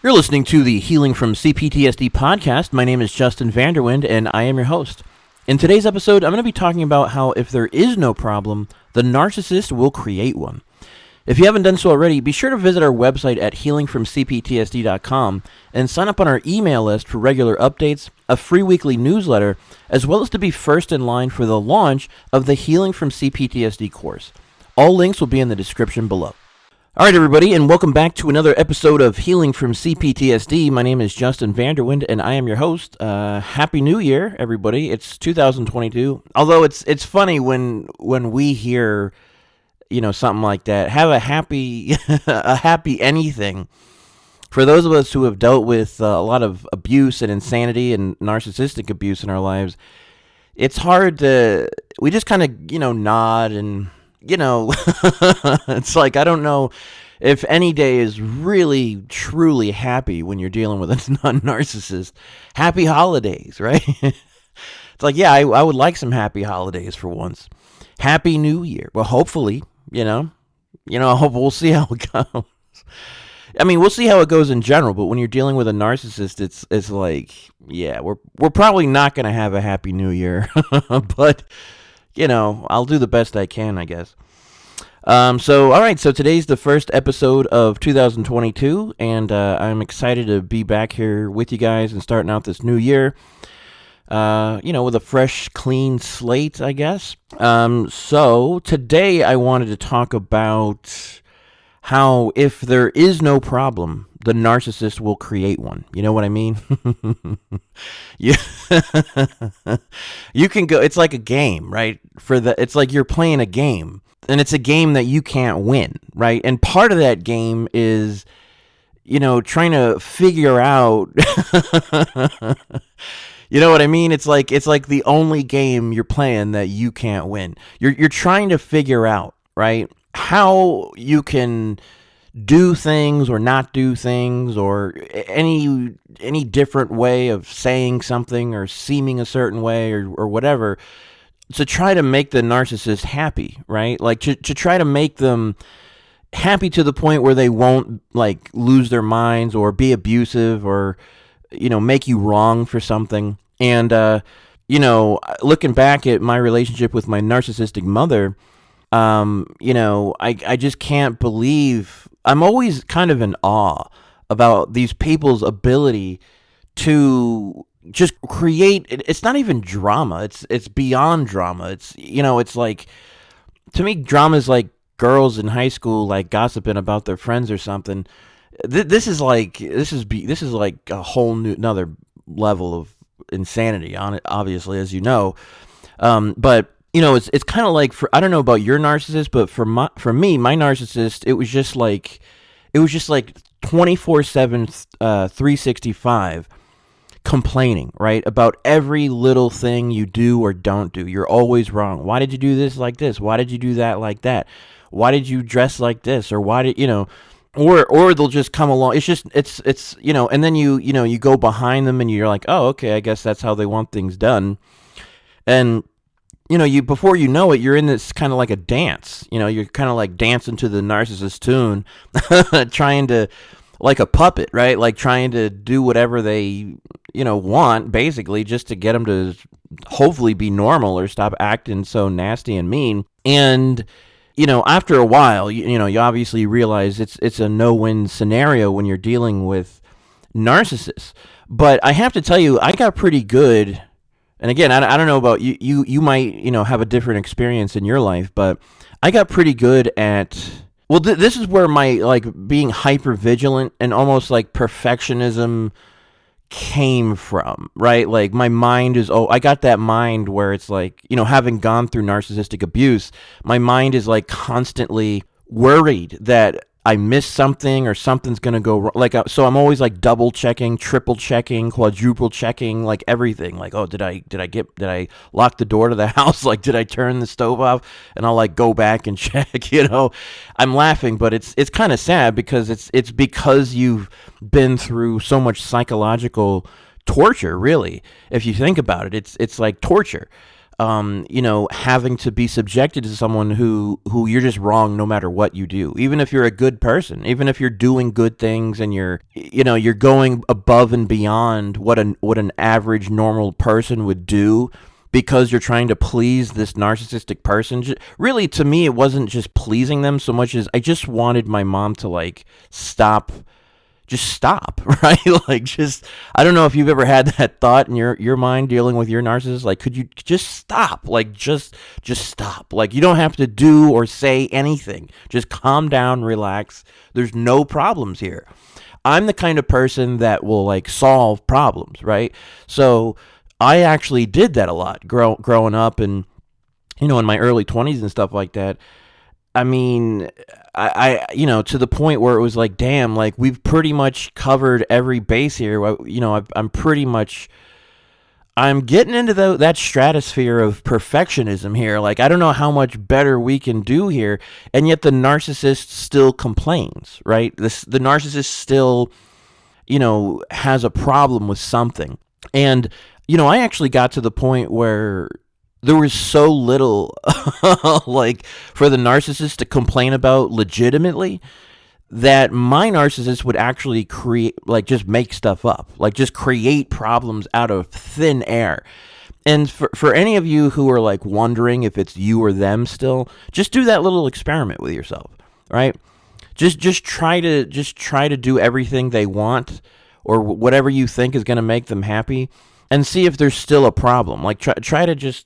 You're listening to the Healing from CPTSD podcast. My name is Justin Vanderwind, and I am your host. In today's episode, I'm going to be talking about how if there is no problem, the narcissist will create one. If you haven't done so already, be sure to visit our website at healingfromcptsd.com and sign up on our email list for regular updates, a free weekly newsletter, as well as to be first in line for the launch of the Healing from CPTSD course. All links will be in the description below. All right, everybody, and welcome back to another episode of Healing from CPTSD. My name is Justin Vanderwind, and I am your host. Happy New Year, everybody. It's 2022. Although it's funny when we hear, something like that. Have a happy anything. For those of us who have dealt with a lot of abuse and insanity and narcissistic abuse in our lives, it's hard to. We just kind of nod and. It's like, I don't know if any day is really, truly happy when you're dealing with a narcissist. Happy holidays, right? It's like, yeah, I would like some happy holidays for once. Happy New Year. Well, hopefully, I hope we'll see how it goes. I mean, we'll see how it goes in general, but when you're dealing with a narcissist, it's like, yeah, we're probably not going to have a happy New Year, but I'll do the best I can, I guess. So today's the first episode of 2022, and I'm excited to be back here with you guys and starting out this new year, with a fresh, clean slate, I guess. So today I wanted to talk about how if there is no problem, the narcissist will create one. You know what I mean? you can go, it's like a game, right? It's like you're playing a game, and it's a game that you can't win, right? And part of that game is, trying to figure out, you know what I mean? It's like the only game you're playing that you can't win. You're trying to figure out, right, how you can do things or not do things, or any different way of saying something or seeming a certain way or whatever, to try to make the narcissist happy, right? Like to try to make them happy to the point where they won't like lose their minds or be abusive or make you wrong for something. And looking back at my relationship with my narcissistic mother, I just can't believe. I'm always kind of in awe about these people's ability to just create. It's not even drama. It's beyond drama. It's like, to me, drama is like girls in high school like gossiping about their friends or something. This is like a whole new another level of insanity on it, obviously, as you know. But it's kind of like, I don't know about your narcissist, but for me, my narcissist, it was just like 24/7, 365 complaining, right? About every little thing you do or don't do. You're always wrong. Why did you do this like this? Why did you do that like that? Why did you dress like this? Or why did, or they'll just come along. It's and then you go behind them and you're like, oh, okay, I guess that's how they want things done. And before you know it, you're in this kind of like a dance. You're kind of like dancing to the narcissist tune, trying to, like a puppet, right? Like trying to do whatever they, want, basically, just to get them to hopefully be normal or stop acting so nasty and mean. And, after a while, you obviously realize it's a no-win scenario when you're dealing with narcissists. But I have to tell you, I got pretty good. And again, I don't know about you. You might, have a different experience in your life, but I got pretty good at. Well, this is where my being hypervigilant and almost like perfectionism came from, right? Like my mind is. I got that mind where it's like, having gone through narcissistic abuse, my mind is like constantly worried that I missed something or something's going to go wrong. So I'm always like double checking, triple checking, quadruple checking, like everything. Like, oh, did I lock the door to the house? Like, did I turn the stove off? And I'll like go back and check, I'm laughing, but it's kind of sad because it's because you've been through so much psychological torture, really. If you think about it, it's like torture. having to be subjected to someone who you're just wrong no matter what you do. Even if you're a good person, even if you're doing good things and you're going above and beyond what an average normal person would do, because you're trying to please this narcissistic person. Really, to me, it wasn't just pleasing them so much as I just wanted my mom to like stop. Just stop, right? I don't know if you've ever had that thought in your mind dealing with your narcissist. Like, could you just stop? Like, just stop. Like, you don't have to do or say anything. Just calm down, relax. There's no problems here. I'm the kind of person that will like solve problems, right? So I actually did that a lot growing up, and in my early 20s and stuff like that. I mean, I to the point where it was like, damn, like we've pretty much covered every base here. I'm getting into that stratosphere of perfectionism here. Like, I don't know how much better we can do here, and yet the narcissist still complains, right? The narcissist still, has a problem with something, and I actually got to the point where there was so little like for the narcissist to complain about legitimately that my narcissist would actually just make stuff up, like just create problems out of thin air. And for any of you who are like wondering if it's you or them still, just do that little experiment with yourself, right? Just try to do everything they want or whatever you think is going to make them happy, and see if there's still a problem. Like try to just,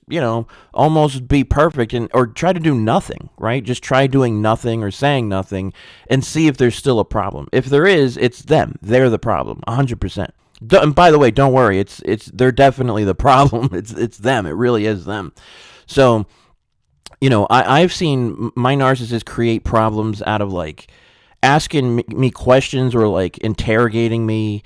almost be perfect, or try to do nothing, right? Just try doing nothing or saying nothing and see if there's still a problem. If there is, it's them. They're the problem, 100%. And by the way, don't worry. They're definitely the problem. It's them. It really is them. So, I've seen my narcissist create problems out of like asking me questions or like interrogating me.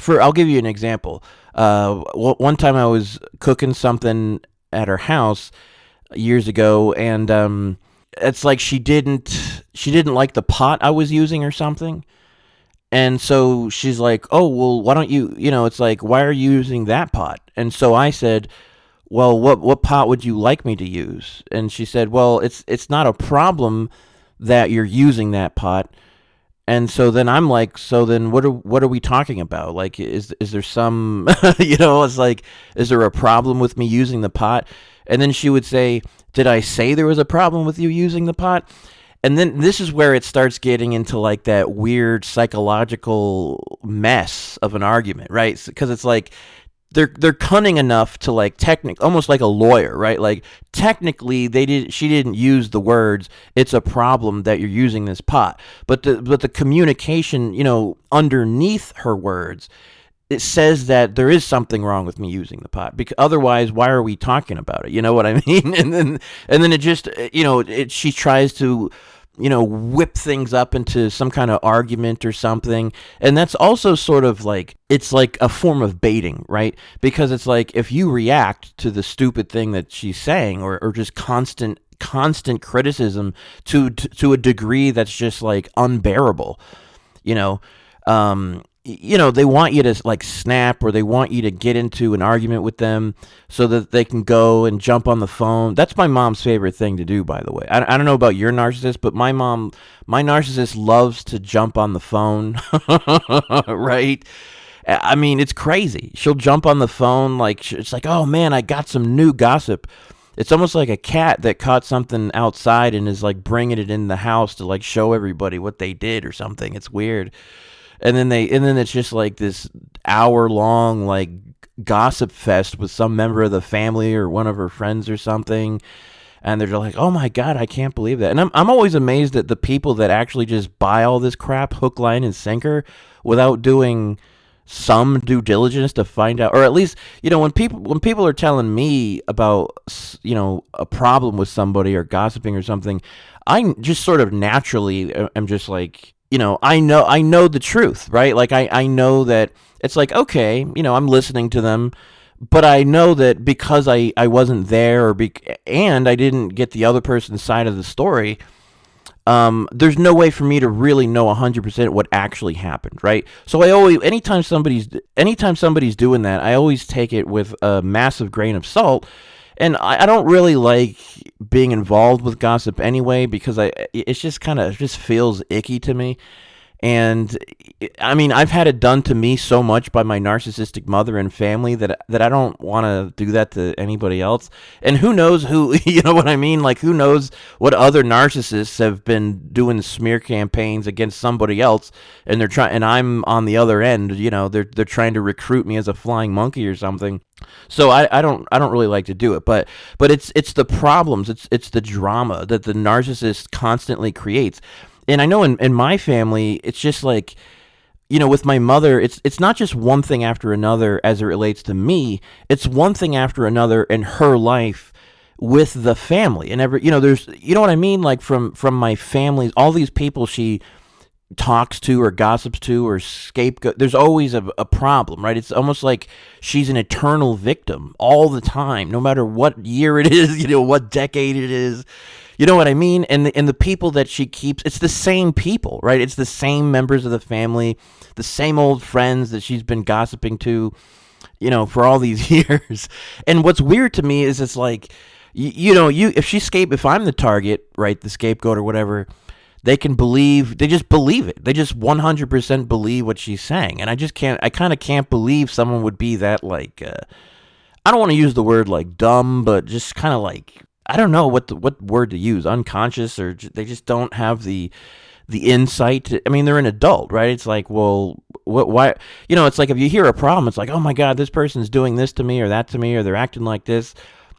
I'll give you an example. One time I was cooking something at her house years ago, and it's like she didn't like the pot I was using or something. And so she's like, "Oh, well, why don't you, it's like, why are you using that pot?" And so I said, "Well, what pot would you like me to use?" And she said, "Well, it's not a problem that you're using that pot." And so then I'm like, so then what are we talking about? Like, is there some, it's like, is there a problem with me using the pot? And then she would say, "Did I say there was a problem with you using the pot?" And then this is where it starts getting into like that weird psychological mess of an argument, right? Because it's like, they're cunning enough to like almost like a lawyer, right? Like technically she didn't use the words, "It's a problem that you're using this pot," but the communication, underneath her words, it says that there is something wrong with me using the pot, because otherwise why are we talking about it? You know what I mean? And then it just, she tries to, whip things up into some kind of argument or something. And that's also sort of like, it's like a form of baiting, right? Because it's like, if you react to the stupid thing that she's saying, or just constant criticism to a degree that's just like unbearable, they want you to like snap, or they want you to get into an argument with them so that they can go and jump on the phone. That's my mom's favorite thing to do, by the way. I don't know about your narcissist, but my narcissist loves to jump on the phone, right? I mean, it's crazy. She'll jump on the phone like, it's like, "Oh man, I got some new gossip." It's almost like a cat that caught something outside and is like bringing it in the house to like show everybody what they did or something. It's weird. And then it's just like this hour-long like gossip fest with some member of the family or one of her friends or something, and they're like, "Oh my God, I can't believe that." And I'm always amazed at the people that actually just buy all this crap hook, line, and sinker without doing some due diligence to find out, or at least, when people are telling me about, a problem with somebody or gossiping or something, I just sort of naturally am just like, I know the truth, right? Like I know that it's like, okay, I'm listening to them, but I know that because I wasn't there, and I didn't get the other person's side of the story, there's no way for me to really know 100% what actually happened, right? So I always, anytime somebody's doing that, I always take it with a massive grain of salt. And I don't really like being involved with gossip anyway, because it's just kind of, it just feels icky to me. And I mean, I've had it done to me so much by my narcissistic mother and family that I don't want to do that to anybody else. And who knows who, you know what I mean? Like, who knows what other narcissists have been doing smear campaigns against somebody else, and they're trying, and I'm on the other end. You know, they're trying to recruit me as a flying monkey or something. So I don't really like to do it, but it's the problems, it's the drama that the narcissist constantly creates. And I know in my family, it's just like, you know, with my mother, it's not just one thing after another as it relates to me. It's one thing after another in her life with the family. And every, you know, there's, you know what I mean? Like, from my family, all these people she talks to or gossips to or scapegoat, there's always a problem, right? It's almost like she's an eternal victim all the time, no matter what year it is, you know, what decade it is. You know what I mean? And the people that she keeps, it's the same people, right? It's the same members of the family, the same old friends that she's been gossiping to, you know, for all these years. And what's weird to me is, it's like, you know, if I'm the target, right, the scapegoat or whatever, they just believe it. They just 100% believe what she's saying. And I kind of can't believe someone would be that, like, I don't want to use the word like dumb, but just kind of like, I don't know what word to use, unconscious, or they just don't have the insight. I mean, they're an adult, right? It's like, well, why? You know, it's like if you hear a problem, it's like, oh my God, this person's doing this to me or that to me, or they're acting like this.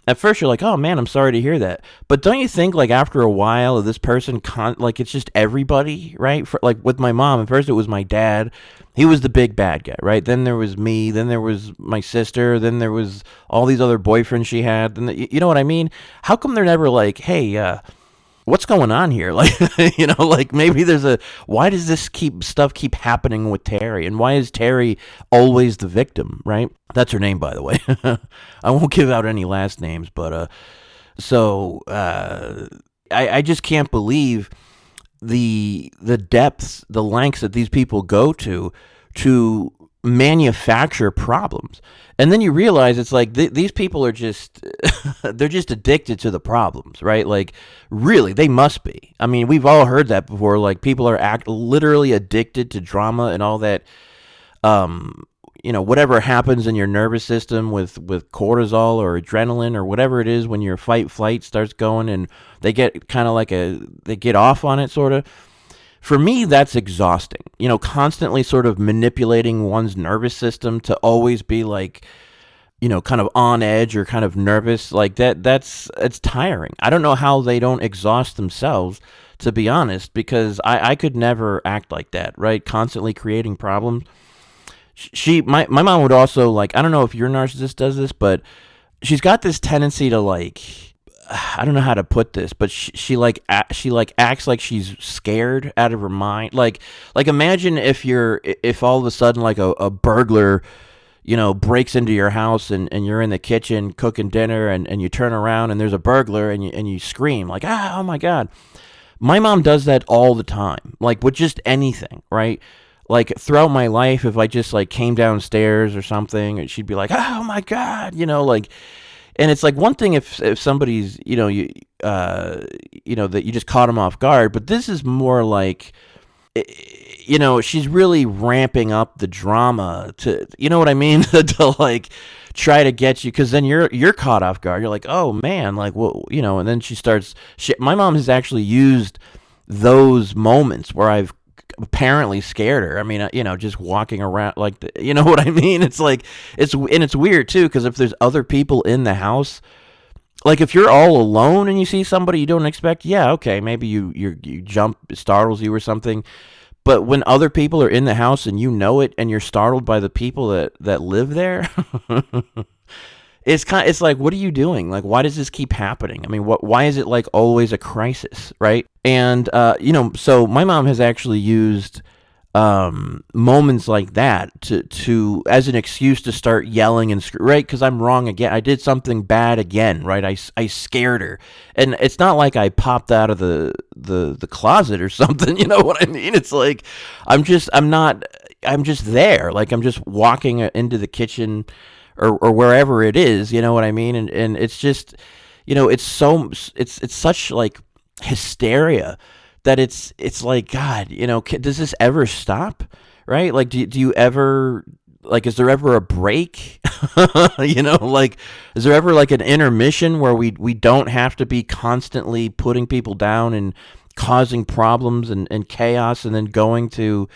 At first, you're like, oh man, I'm sorry to hear that. But don't you think, like, after a while, this person, like, it's just everybody, right? Like with my mom, at first it was my dad. He was the big bad guy, right? Then there was me. Then there was my sister. Then there was all these other boyfriends she had. Then you know what I mean? How come they're never like, hey, what's going on here? Like, you know, like, maybe why does this stuff keep happening with Terry? And why is Terry always the victim, right? That's her name, by the way. I won't give out any last names, but, I just can't believe the depths, the lengths that these people go to manufacture problems. And then you realize it's like these people are just they're just addicted to the problems, right? Like, really, they must be. I mean, we've all heard that before. Like, people are literally addicted to drama and all that. You know, whatever happens in your nervous system with cortisol or adrenaline or whatever it is when your fight flight starts going, and they get kind of like they get off on it, sort of. For me, that's exhausting. You know, constantly sort of manipulating one's nervous system to always be like, you know, kind of on edge or kind of nervous like that. It's tiring. I don't know how they don't exhaust themselves, to be honest, because I could never act like that, right? Constantly creating problems. My mom would also, like, I don't know if your narcissist does this, but she's got this tendency to, like, I don't know how to put this, but she acts like she's scared out of her mind. Like imagine if all of a sudden, like, a burglar, you know, breaks into your house and you're in the kitchen cooking dinner, and you turn around and there's a burglar, and you scream like, oh my God. My mom does that all the time, like, with just anything, right? Like, throughout my life, if I just, like, came downstairs or something, and she'd be like, oh my God, you know, like. And it's like one thing if somebody's, you know, you know, that you just caught them off guard, but this is more like, you know, she's really ramping up the drama to, you know what I mean, to like try to get you, because then you're caught off guard. You're like, oh man, like, well, you know, and then my mom has actually used those moments where I've apparently scared her. I mean, you know, just walking around like, you know what I mean? It's like, it's weird too, because if there's other people in the house, like, if you're all alone and you see somebody you don't expect, yeah, okay, maybe you jump, it startles you or something. But when other people are in the house and you know it, and you're startled by the people that live there, it's like, what are you doing? Like, why does this keep happening? I mean, why is it like always a crisis, right? And you know, so my mom has actually used moments like that to as an excuse to start yelling and right, because I'm wrong again. I did something bad again, right? I scared her, and it's not like I popped out of the closet or something. You know what I mean? It's like I'm just there. Like, I'm just walking into the kitchen, or wherever it is, you know what I mean? And it's just, it's such like hysteria that it's like, God, does this ever stop? Right? Like, do you ever, like, is there ever a break? Like, is there ever like an intermission where we don't have to be constantly putting people down and causing problems and chaos, and then going to,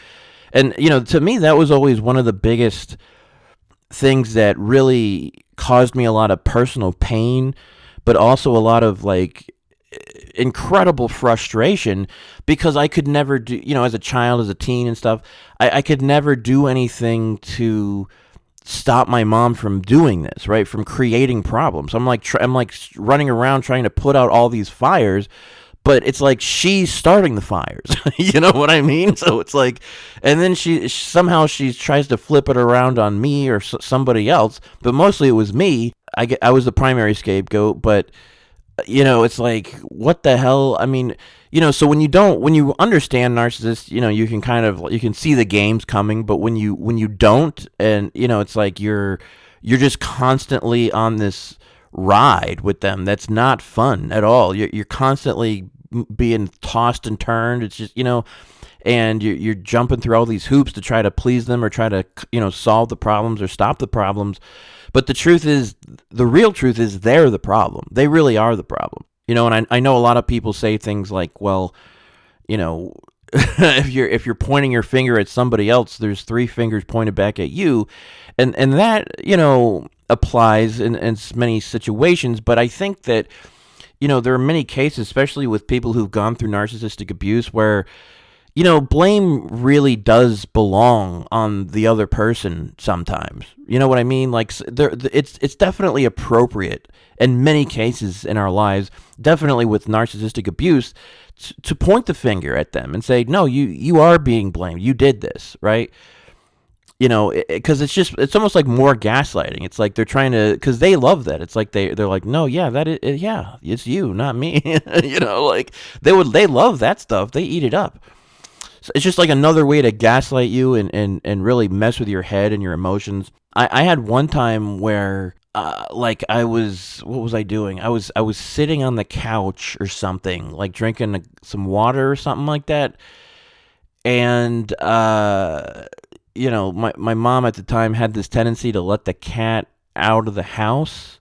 and to me, that was always one of the biggest things that really caused me a lot of personal pain, but also a lot of like incredible frustration, because I could never do, as a child, as a teen and stuff, I could never do anything to stop my mom from doing this, right? From creating problems. I'm like running around trying to put out all these fires, but it's like she's starting the fires. You know what I mean? So it's like, and then she tries to flip it around on me or somebody else, but mostly it was me. I was the primary scapegoat, but it's like, what the hell? I mean, so when you understand narcissists, you can see the games coming, but when you don't, and it's like you're just constantly on this ride with them that's not fun at all. You're constantly being tossed and turned. It's just, and you're jumping through all these hoops to try to please them, or try to, solve the problems or stop the problems. But the real truth is they're the problem. They really are the problem. And I know a lot of people say things like, well, if you're pointing your finger at somebody else, there's three fingers pointed back at you. And that, applies in many situations. But I think that, there are many cases, especially with people who've gone through narcissistic abuse, where blame really does belong on the other person sometimes. You know what I mean? Like, it's definitely appropriate in many cases in our lives, definitely with narcissistic abuse, to point the finger at them and say, no, you are being blamed. You did this, right? Because it's almost like more gaslighting. It's like they're trying to, because they love that. It's like they're like, no, yeah, yeah, it's you, not me. Like they love that stuff. They eat it up. So it's just like another way to gaslight you and really mess with your head and your emotions. I had one time where, what was I doing? I was sitting on the couch or something, like drinking some water or something like that. And, my mom at the time had this tendency to let the cat out of the house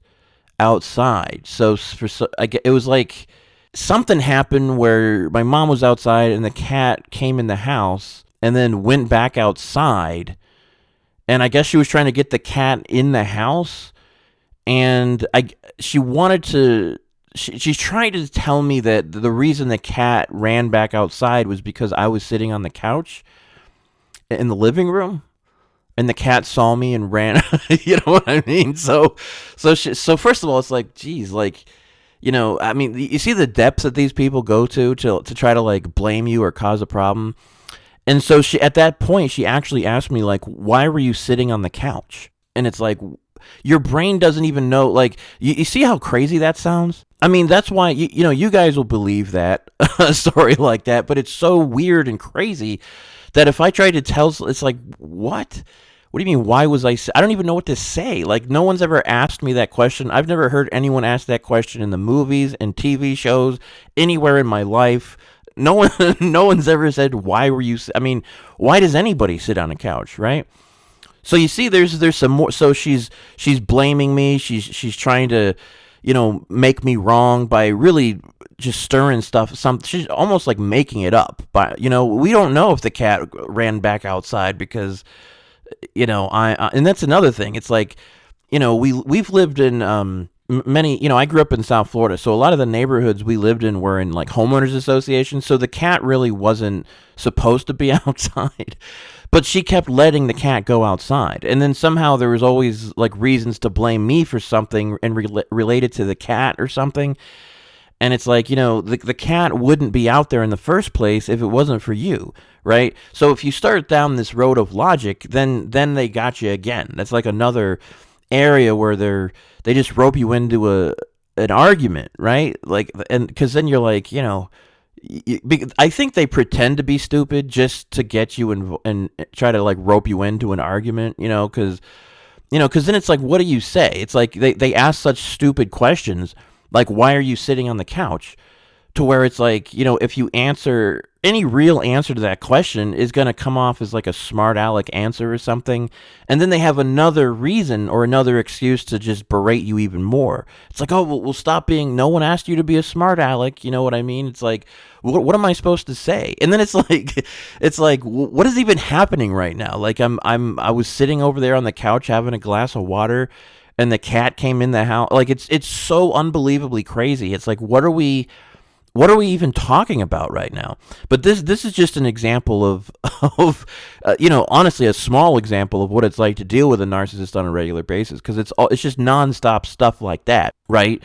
outside. It was like something happened where my mom was outside and the cat came in the house and then went back outside. And I guess she was trying to get the cat in the house. And she's trying to tell me that the reason the cat ran back outside was because I was sitting on the couch in the living room, and the cat saw me and ran. You know what I mean? So first of all, it's like, geez, like, I mean, you see the depths that these people go to try to like blame you or cause a problem. And so at that point, she actually asked me, like, why were you sitting on the couch? And it's like, your brain doesn't even know, like, you see how crazy that sounds? I mean, that's why, you guys will believe that, a story like that, but it's so weird and crazy that if I try to tell, it's like, what? What do you mean, why was I don't even know what to say. Like, no one's ever asked me that question. I've never heard anyone ask that question in the movies and TV shows, anywhere in my life. No one's ever said, why were you, I mean, why does anybody sit on a couch, right? So you see, there's some more. So she's blaming me. She's trying to, make me wrong by really just stirring stuff. She's almost like making it up. But we don't know if the cat ran back outside because, and that's another thing. It's like, we've lived in many. I grew up in South Florida, so a lot of the neighborhoods we lived in were in like homeowners associations. So the cat really wasn't supposed to be outside. But she kept letting the cat go outside. And then somehow there was always like reasons to blame me for something and related to the cat or something. And it's like, the cat wouldn't be out there in the first place if it wasn't for you, right? So if you start down this road of logic, then they got you again. That's like another area where they just rope you into an argument, right? Like, and because then you're like, I think they pretend to be stupid just to get you and try to like rope you into an argument, because Because then it's like, what do you say? It's like they ask such stupid questions, like, why are you sitting on the couch? To where it's like, if you answer any real answer to that question is going to come off as like a smart aleck answer or something. And then they have another reason or another excuse to just berate you even more. It's like, oh, well stop being, no one asked you to be a smart aleck. You know what I mean? It's like, what am I supposed to say? And then it's like, what is even happening right now? Like I was sitting over there on the couch having a glass of water and the cat came in the house. Like it's so unbelievably crazy. It's like, what are we even talking about right now? But this is just an example of honestly, a small example of what it's like to deal with a narcissist on a regular basis, because it's just nonstop stuff like that, right?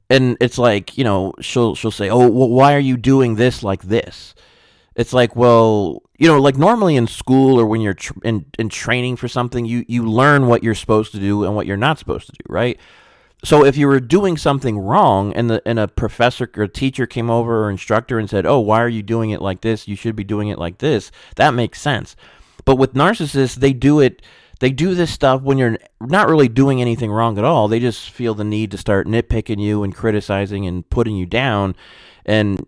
And it's like, she'll say, oh, well, why are you doing this like this? It's like, well, like normally in school or when you're in training for something, you learn what you're supposed to do and what you're not supposed to do, right? So if you were doing something wrong and a professor or teacher came over or instructor and said, oh, why are you doing it like this? You should be doing it like this. That makes sense. But with narcissists, they do this stuff when you're not really doing anything wrong at all. They just feel the need to start nitpicking you and criticizing and putting you down and,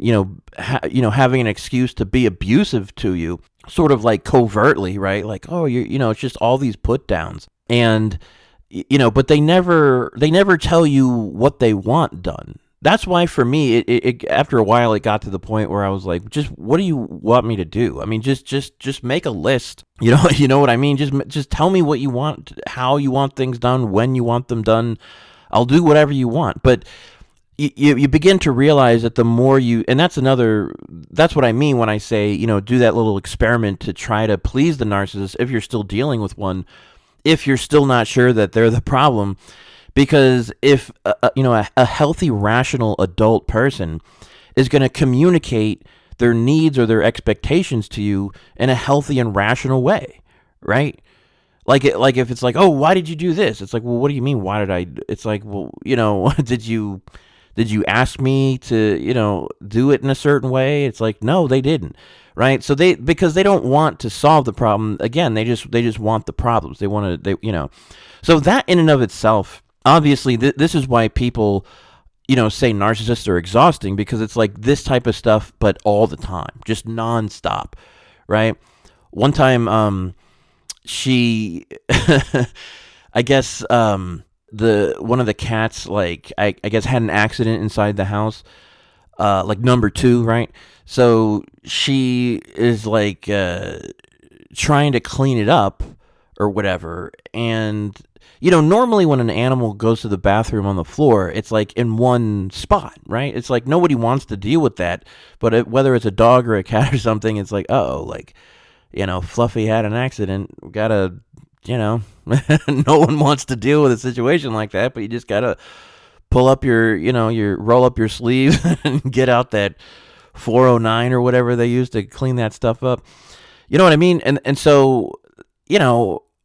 having an excuse to be abusive to you, sort of like covertly, right? Like, oh, it's just all these put downs. And but they never tell you what they want done. That's why for me, it after a while, it got to the point where I was like, just what do you want me to do? I mean, just make a list. You know what I mean? Just tell me what you want, how you want things done, when you want them done. I'll do whatever you want. But you begin to realize that the more and that's what I mean when I say, do that little experiment to try to please the narcissist if you're still dealing with one, if you're still not sure that they're the problem. Because if a healthy, rational adult person is going to communicate their needs or their expectations to you in a healthy and rational way, right? Like if it's like, oh, why did you do this? It's like, well, what do you mean? Why did I? It's like, well, did you ask me to do it in a certain way? It's like, no, they didn't. Right. So because they don't want to solve the problem. Again, they just want the problems. They want to, so that in and of itself, obviously, this is why people, say narcissists are exhausting, because it's like this type of stuff, but all the time, just nonstop. Right. One time, she, I guess, one of the cats, like, I guess had an accident inside the house, like number 2, right? So she is like trying to clean it up or whatever. And, normally when an animal goes to the bathroom on the floor, it's like in one spot, right? It's like nobody wants to deal with that. But whether it's a dog or a cat or something, it's like, like, Fluffy had an accident. We got to, no one wants to deal with a situation like that, but you just got to pull up roll up your sleeves and get out that 409 or whatever they use to clean that stuff up. You know what I mean? And so,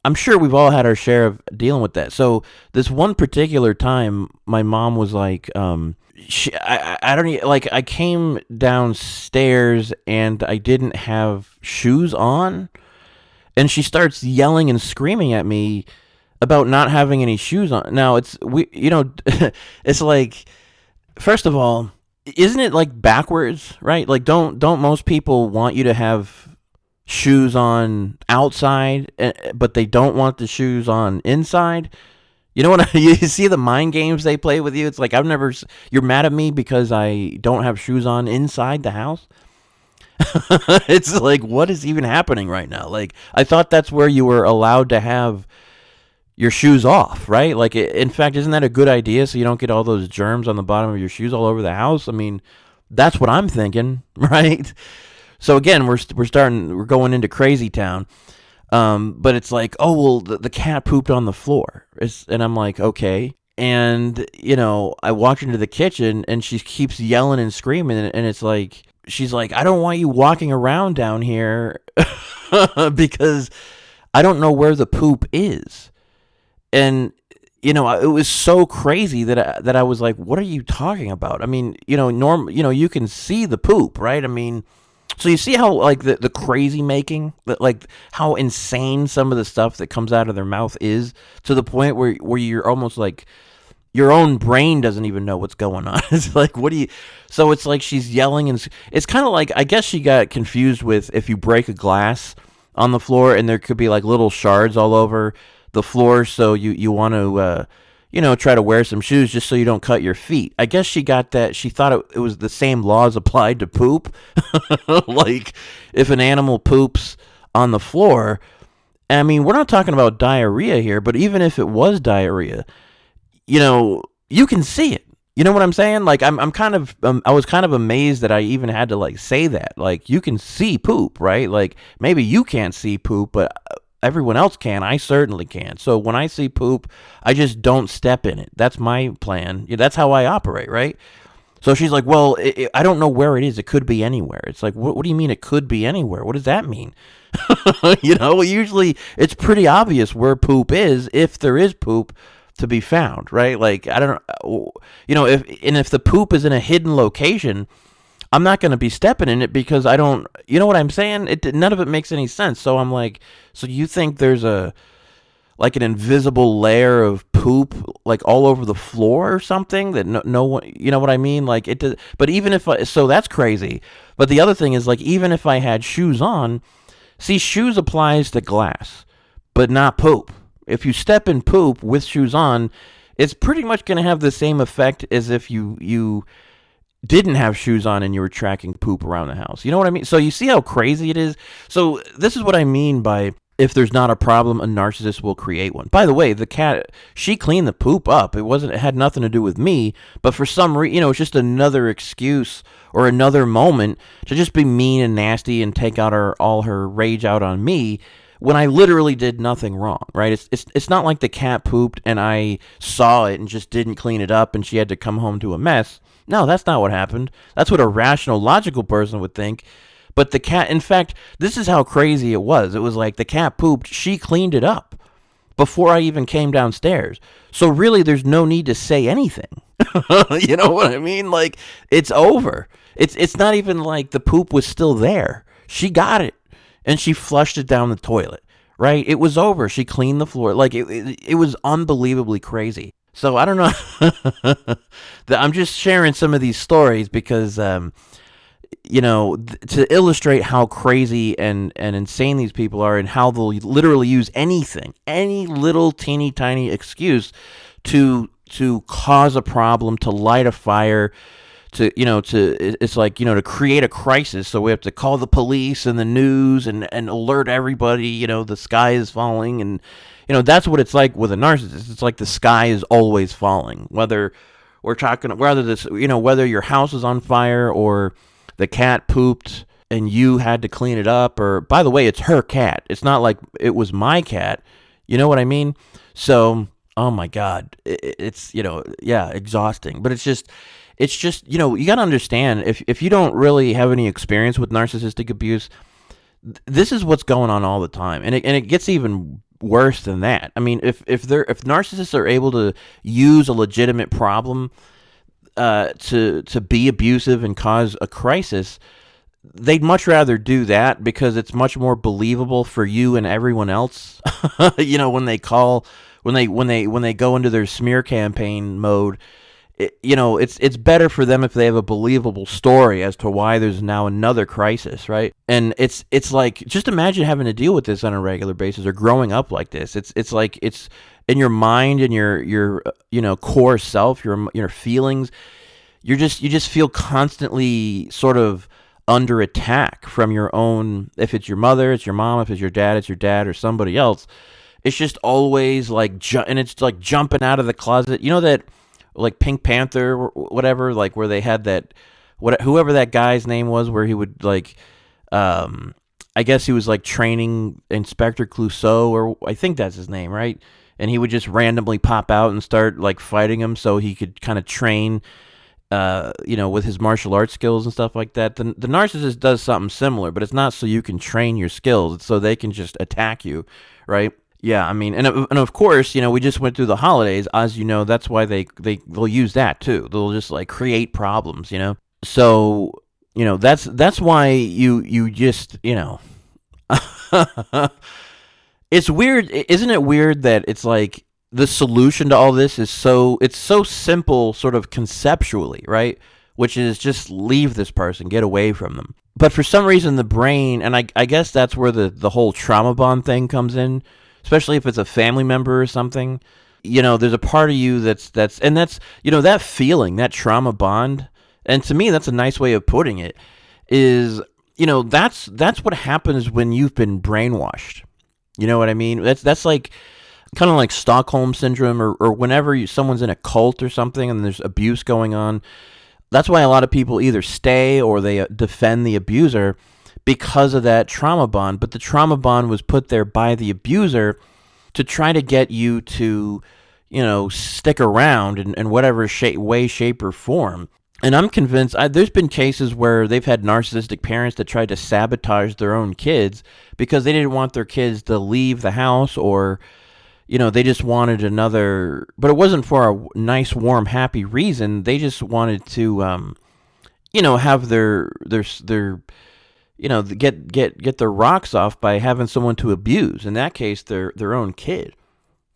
I'm sure we've all had our share of dealing with that. So this one particular time, my mom was like, I came downstairs and I didn't have shoes on, and she starts yelling and screaming at me about not having any shoes on. Now it's like, first of all, isn't it like backwards, right? Like don't most people want you to have shoes on outside, but they don't want the shoes on inside? You know what? You see the mind games they play with you? It's like, you're mad at me because I don't have shoes on inside the house? It's like, what is even happening right now? Like, I thought that's where you were allowed to have your shoes off, right? Like, in fact, isn't that a good idea so you don't get all those germs on the bottom of your shoes all over the house? I mean, that's what I'm thinking, right? So again, we're going into crazy town. But it's like, oh, well, the cat pooped on the floor. And I'm like, okay. And, I walk into the kitchen and she keeps yelling and screaming. And it's like, she's like, I don't want you walking around down here because I don't know where the poop is. And, it was so crazy that I was like, what are you talking about? I mean, you can see the poop, right? I mean, So you see how like the crazy making, like how insane some of the stuff that comes out of their mouth is, to the point where you're almost like your own brain doesn't even know what's going on. It's like, what do you? So it's like she's yelling, and it's kind of like, I guess she got confused with if you break a glass on the floor and there could be like little shards all over the floor, so you want to try to wear some shoes just so you don't cut your feet. I guess she got that. She thought it was the same laws applied to poop. Like if an animal poops on the floor, I mean, we're not talking about diarrhea here, but even if it was diarrhea, you can see it. You know what I'm saying? Like I'm kind of I was kind of amazed that I even had to like say that. Like you can see poop, right? Like maybe you can't see poop, but everyone else can. I certainly can. So when I see poop, I just don't step in it. That's my plan. That's how I operate, right? So she's like, well, I don't know where it is. It could be anywhere. It's like, what do you mean it could be anywhere? What does that mean? Usually it's pretty obvious where poop is, if there is poop to be found, right? Like, I don't know, if the poop is in a hidden location, I'm not going to be stepping in it because I don't, you know what I'm saying? None of it makes any sense. So I'm like, so you think there's an invisible layer of poop like all over the floor or something that no one, you know what I mean? Like it does, but even if so that's crazy. But the other thing is, like, even if I had shoes on, see, shoes applies to glass, but not poop. If you step in poop with shoes on, it's pretty much going to have the same effect as if you didn't have shoes on and you were tracking poop around the house. You know what I mean? So you see how crazy it is? So this is what I mean by, if there's not a problem, a narcissist will create one. By the way, the cat, she cleaned the poop up. It had nothing to do with me, but for some reason, it's just another excuse or another moment to just be mean and nasty and take out all her rage out on me, when I literally did nothing wrong, right? It's not like the cat pooped and I saw it and just didn't clean it up and she had to come home to a mess. No, that's not what happened. That's what a rational, logical person would think. But the cat, in fact, this is how crazy it was. It was like the cat pooped, she cleaned it up before I even came downstairs. So really, there's no need to say anything. You know what I mean? Like, it's over. It's not even like the poop was still there. She got it. And she flushed it down the toilet, right? It was over. She cleaned the floor. Like, it was unbelievably crazy. So I don't know. I'm just sharing some of these stories because, to illustrate how crazy and insane these people are, and how they'll literally use anything, any little teeny tiny excuse to cause a problem, to light a fire, to create a crisis. So we have to call the police and the news and alert everybody, the sky is falling. And, that's what it's like with a narcissist. It's like the sky is always falling, whether whether your house is on fire or the cat pooped and you had to clean it up, or, by the way, it's her cat. It's not like it was my cat. You know what I mean? So, oh my God, it's, exhausting, but it's just, you got to understand, if you don't really have any experience with narcissistic abuse, this is what's going on all the time. And it gets even worse than that. I mean, if narcissists are able to use a legitimate problem to be abusive and cause a crisis, they'd much rather do that because it's much more believable for you and everyone else. When they go into their smear campaign mode, it's better for them if they have a believable story as to why there's now another crisis, right? And it's like, just imagine having to deal with this on a regular basis, or growing up like this. It's like, it's in your mind and your core self, your feelings. You just feel constantly sort of under attack from your own. If it's your mother, it's your mom. If it's your dad or somebody else. It's just always like, and it's like jumping out of the closet. You know that, like Pink Panther or whatever, like where they had that, whoever that guy's name was, where he would like, I guess he was like training Inspector Clouseau, or I think that's his name, right? And he would just randomly pop out and start like fighting him so he could kind of train, with his martial arts skills and stuff like that. The narcissist does something similar, but it's not so you can train your skills. It's so they can just attack you, right? Yeah, I mean, and of course, we just went through the holidays, as you know. That's why they'll use that too. They'll just like create problems, So That's why you just, it's weird, isn't it weird that it's like the solution to all this is it's so simple, sort of conceptually, right? Which is just leave this person, get away from them. But for some reason, the brain, and I guess that's where the whole trauma bond thing comes in, especially if it's a family member or something. There's a part of you and that's, that feeling, that trauma bond. And to me, that's a nice way of putting it is, that's what happens when you've been brainwashed. You know what I mean? That's like kind of like Stockholm syndrome, or whenever someone's in a cult or something and there's abuse going on. That's why a lot of people either stay or they defend the abuser because of that trauma bond. But the trauma bond was put there by the abuser to try to get you to, stick around in whatever way, shape, or form. And I'm convinced there's been cases where they've had narcissistic parents that tried to sabotage their own kids because they didn't want their kids to leave the house, or, they just wanted another, but it wasn't for a nice, warm, happy reason. They just wanted to, have their get their rocks off by having someone to abuse. In that case, their own kid.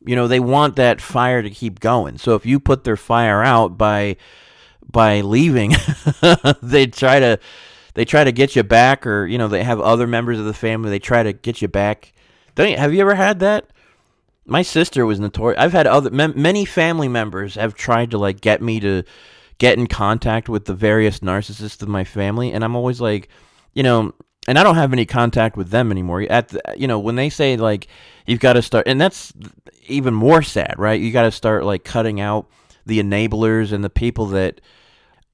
They want that fire to keep going. So if you put their fire out by leaving, they try to get you back, or they have other members of the family, they try to get you back. Have you ever had that? My sister was notorious. I've had many family members have tried to get me to get in contact with the various narcissists of my family, and I'm always like, and I don't have any contact with them anymore. When they say you've got to start, and that's even more sad, right? You got to start cutting out the enablers and the people that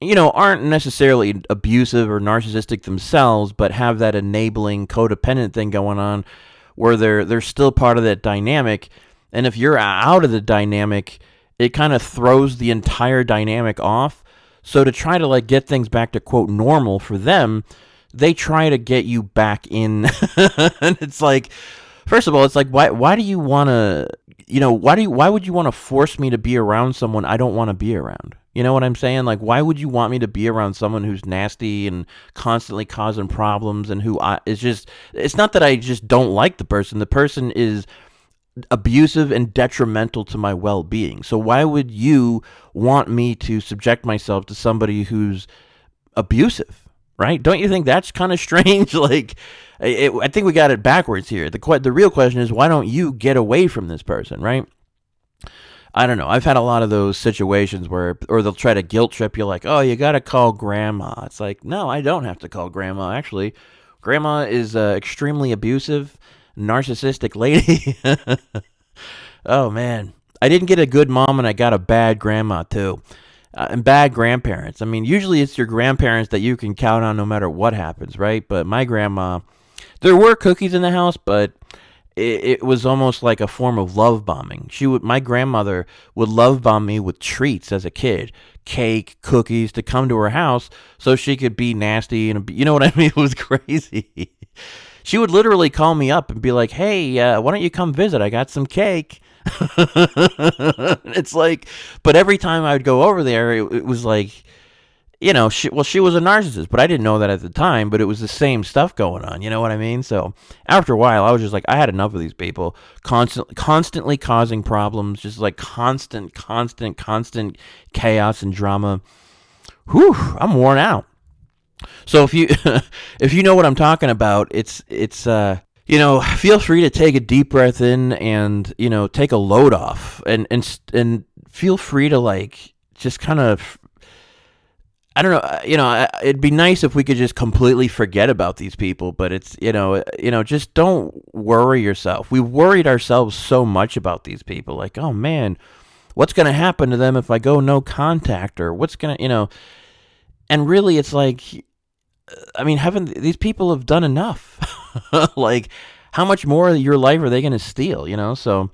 aren't necessarily abusive or narcissistic themselves, but have that enabling codependent thing going on where they're still part of that dynamic. And if you're out of the dynamic, it kind of throws the entire dynamic off. So to try to get things back to quote normal for them, they try to get you back in. And it's first of all, it's why do you want to, why would you want to force me to be around someone I don't want to be around? You know what I'm saying? Why would you want me to be around someone who's nasty and constantly causing problems, and who it's not that I just don't like the person. The person is abusive and detrimental to my well-being. So why would you want me to subject myself to somebody who's abusive? Right? Don't you think that's kind of strange? I think we got it backwards here. The real question is, why don't you get away from this person, right? I don't know. I've had a lot of those situations or they'll try to guilt trip you oh, you got to call grandma. It's no, I don't have to call grandma. Actually, grandma is extremely abusive, narcissistic lady. Oh, man. I didn't get a good mom and I got a bad grandma, too. And bad grandparents. I mean, usually it's your grandparents that you can count on no matter what happens, right? But my grandma, there were cookies in the house, but it was almost like a form of love bombing. My grandmother would love bomb me with treats as a kid, cake, cookies, to come to her house so she could be nasty, and you know what I mean? It was crazy. She would literally call me up and be like, "Hey, why don't you come visit? I got some cake." It's but every time I would go over there, it was she was a narcissist, but I didn't know that at the time, but it was the same stuff going on, you know what I mean? So after a while, I was just I had enough of these people constantly causing problems, just constant chaos and drama. Whew, I'm worn out. So if you know what I'm talking about, it's feel free to take a deep breath in and, take a load off and feel free to just kind of, I don't know, it'd be nice if we could just completely forget about these people, but it's, just don't worry yourself. We've worried ourselves so much about these people. Oh man, what's going to happen to them if I go no contact, or what's going to, and really it's these people have done enough. How much more of your life are they going to steal, So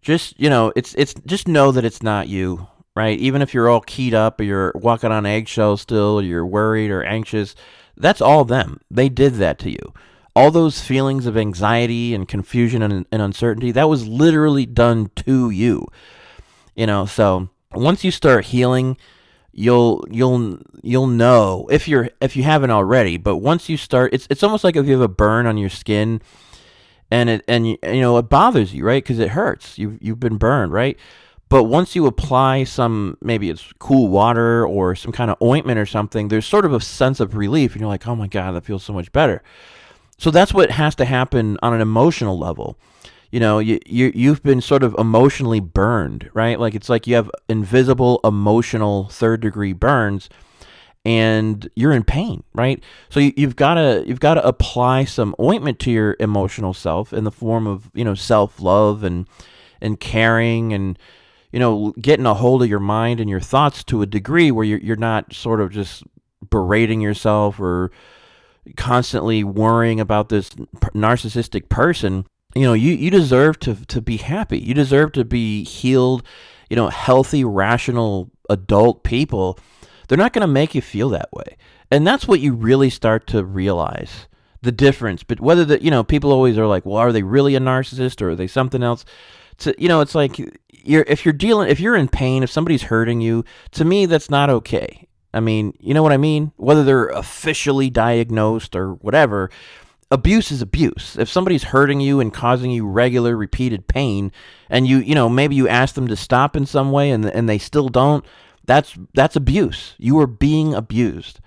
just, it's just know that it's not you, right? Even if you're all keyed up, or you're walking on eggshells still, or you're worried or anxious, that's all them. They did that to you. All those feelings of anxiety and confusion and uncertainty, that was literally done to you. So once you start healing, you'll know if you haven't already. But once you start, it's almost like if you have a burn on your skin, and it bothers you, right? Because it hurts. You've been burned, right? But once you apply some, maybe it's cool water or some kind of ointment or something, there's sort of a sense of relief, and you're like, oh my God, that feels so much better. So that's what has to happen on an emotional level. You've been sort of emotionally burned, right? Like it's like you have invisible emotional third degree burns, and you're in pain, right? So you've got to apply some ointment to your emotional self in the form of self-love and caring, and getting a hold of your mind and your thoughts to a degree where you're not sort of just berating yourself or constantly worrying about this narcissistic person. You deserve to be happy. You deserve to be healed, healthy, rational adult people. They're not going to make you feel that way. And that's what you really start to realize, the difference. But whether people always are like, well, are they really a narcissist or are they something else? It's like if you're in pain, if somebody's hurting you, to me, that's not okay. I mean, you know what I mean? Whether they're officially diagnosed or whatever, abuse is abuse. If somebody's hurting you and causing you regular, repeated pain, and maybe you ask them to stop in some way and they still don't, that's abuse. You are being abused,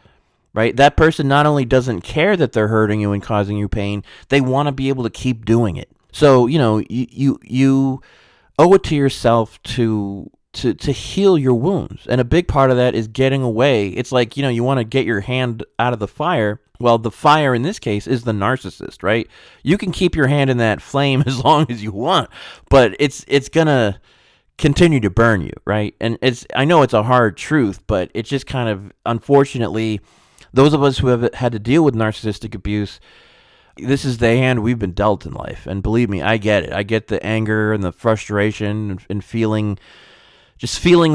right? That person not only doesn't care that they're hurting you and causing you pain, they want to be able to keep doing it. So, you owe it to yourself to heal your wounds. And a big part of that is getting away. It's like, you want to get your hand out of the fire. Well, the fire in this case is the narcissist, right? You can keep your hand in that flame as long as you want, but it's going to continue to burn you, right? And I know it's a hard truth, but it's just kind of, unfortunately, those of us who have had to deal with narcissistic abuse, this is the hand we've been dealt in life. And believe me, I get it. I get the anger and the frustration and feelings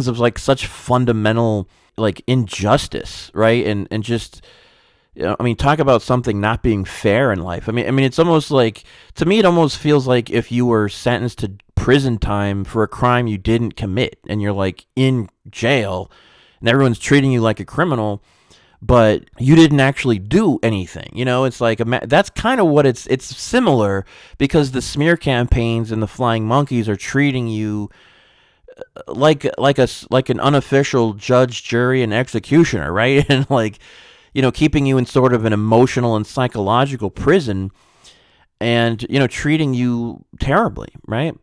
of like such fundamental like injustice, right? And just, talk about something not being fair in life. I mean, it's almost like, to me, it almost feels like if you were sentenced to prison time for a crime you didn't commit, and you're like in jail, and everyone's treating you like a criminal, but you didn't actually do anything. It's like that's kind of what it's similar, because the smear campaigns and the flying monkeys are treating you like an unofficial judge, jury, and executioner, right? And like, keeping you in sort of an emotional and psychological prison, and treating you terribly, right?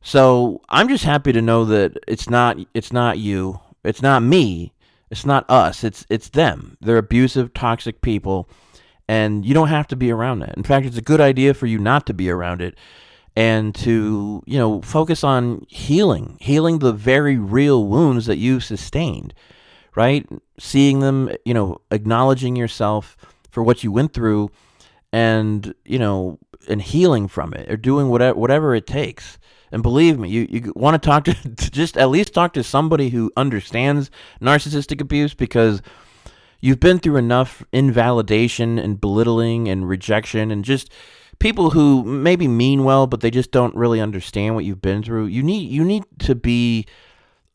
So I'm just happy to know that it's not you, it's not me, it's not us, it's them. They're abusive, toxic people, and you don't have to be around that. In fact, it's a good idea for you not to be around it, and to focus on healing the very real wounds that you've sustained, right? Seeing them, acknowledging yourself for what you went through, and and healing from it, or doing whatever it takes. And believe me, you want to talk to just at least talk to somebody who understands narcissistic abuse, because you've been through enough invalidation and belittling and rejection, and just people who maybe mean well, but they just don't really understand what you've been through. You need to be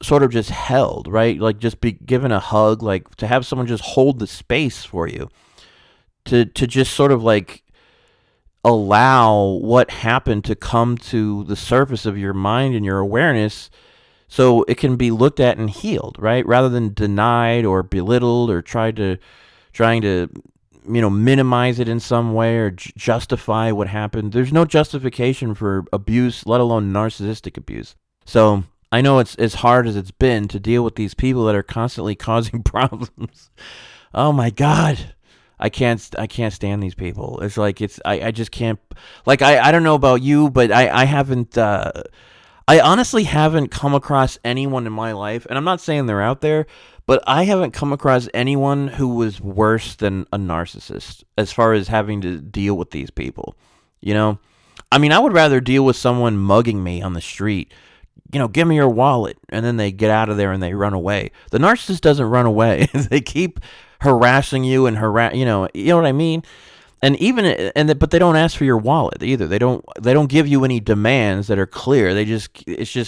sort of just held, right? Like just be given a hug, like to have someone just hold the space for you, to just sort of like allow what happened to come to the surface of your mind and your awareness, so it can be looked at and healed, right? Rather than denied or belittled or trying to minimize it in some way, or justify what happened. There's no justification for abuse, let alone narcissistic abuse. So I know it's as hard as it's been to deal with these people that are constantly causing problems. Oh my God. I can't stand these people. It's like, I just can't, like, I don't know about you, but I haven't, I honestly haven't come across anyone in my life, and I'm not saying they're out there, but I haven't come across anyone who was worse than a narcissist as far as having to deal with these people. I mean, I would rather deal with someone mugging me on the street, give me your wallet, and then they get out of there and they run away. The narcissist doesn't run away. They keep harassing you and you know what I mean? And but they don't ask for your wallet either. They don't give you any demands that are clear. They keep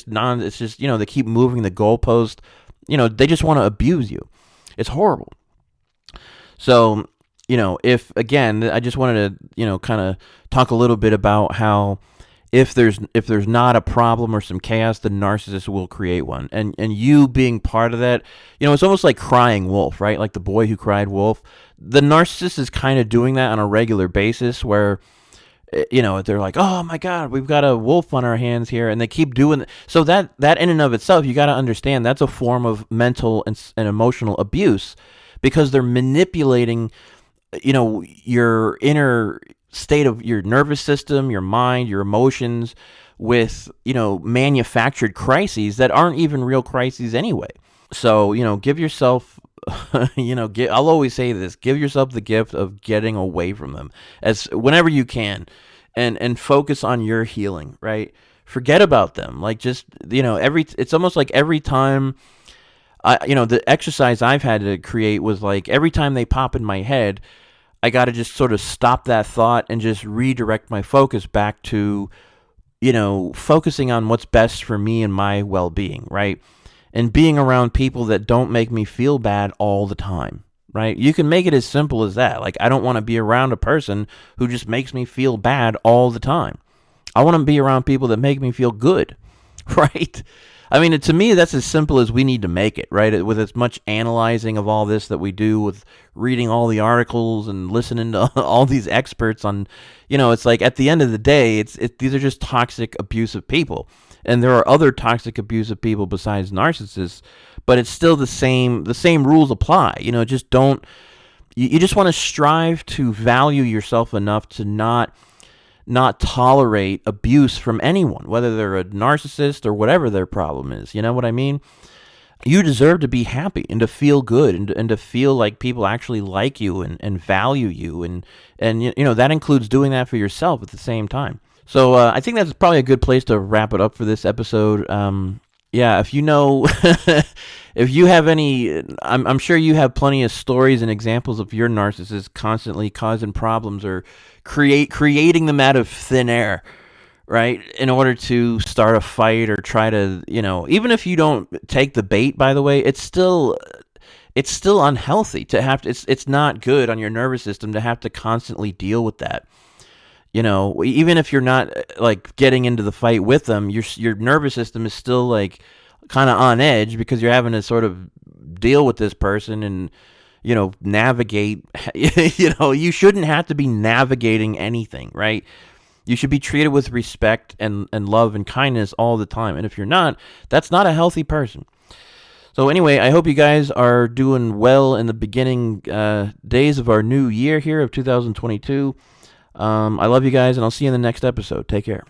moving the goalpost they just want to abuse you. It's horrible. So, if, again, I just wanted to, kind of talk a little bit about how if there's not a problem or some chaos, the narcissist will create one. And you being part of that, it's almost like crying wolf, right? Like the boy who cried wolf. The narcissist is kind of doing that on a regular basis where, they're like, oh my God, we've got a wolf on our hands here. And they keep doing it. So that in and of itself, you got to understand that's a form of mental and emotional abuse, because they're manipulating, your inner state of your nervous system, your mind, your emotions with, manufactured crises that aren't even real crises anyway. So, give yourself, I'll always say this, give yourself the gift of getting away from them as whenever you can, and focus on your healing, right? Forget about them. Like, just, it's almost like every time the exercise I've had to create was like every time they pop in my head, I got to just sort of stop that thought and just redirect my focus back to, focusing on what's best for me and my well-being, right? And being around people that don't make me feel bad all the time, right? You can make it as simple as that. Like, I don't want to be around a person who just makes me feel bad all the time. I want to be around people that make me feel good, right? I mean, to me, that's as simple as we need to make it, right? With as much analyzing of all this that we do, with reading all the articles and listening to all these experts on, it's like at the end of the day, these are just toxic, abusive people. And there are other toxic, abusive people besides narcissists, but it's still the same rules apply. Just don't, you just want to strive to value yourself enough to not tolerate abuse from anyone, whether they're a narcissist or whatever their problem is. You know what I mean? You deserve to be happy and to feel good and to feel like people actually like you and value you. And that includes doing that for yourself at the same time. So I think that's probably a good place to wrap it up for this episode. If if you have any, I'm sure you have plenty of stories and examples of your narcissist constantly causing problems or creating them out of thin air, right? In order to start a fight or try to, even if you don't take the bait, by the way, it's still unhealthy to have to, it's not good on your nervous system to have to constantly deal with that. Even if you're not like getting into the fight with them, your nervous system is still like kind of on edge because you're having to sort of deal with this person and, navigate. You shouldn't have to be navigating anything, right? You should be treated with respect and love and kindness all the time. And if you're not, that's not a healthy person. So anyway, I hope you guys are doing well in the beginning days of our new year here of 2022. I love you guys, and I'll see you in the next episode. Take care.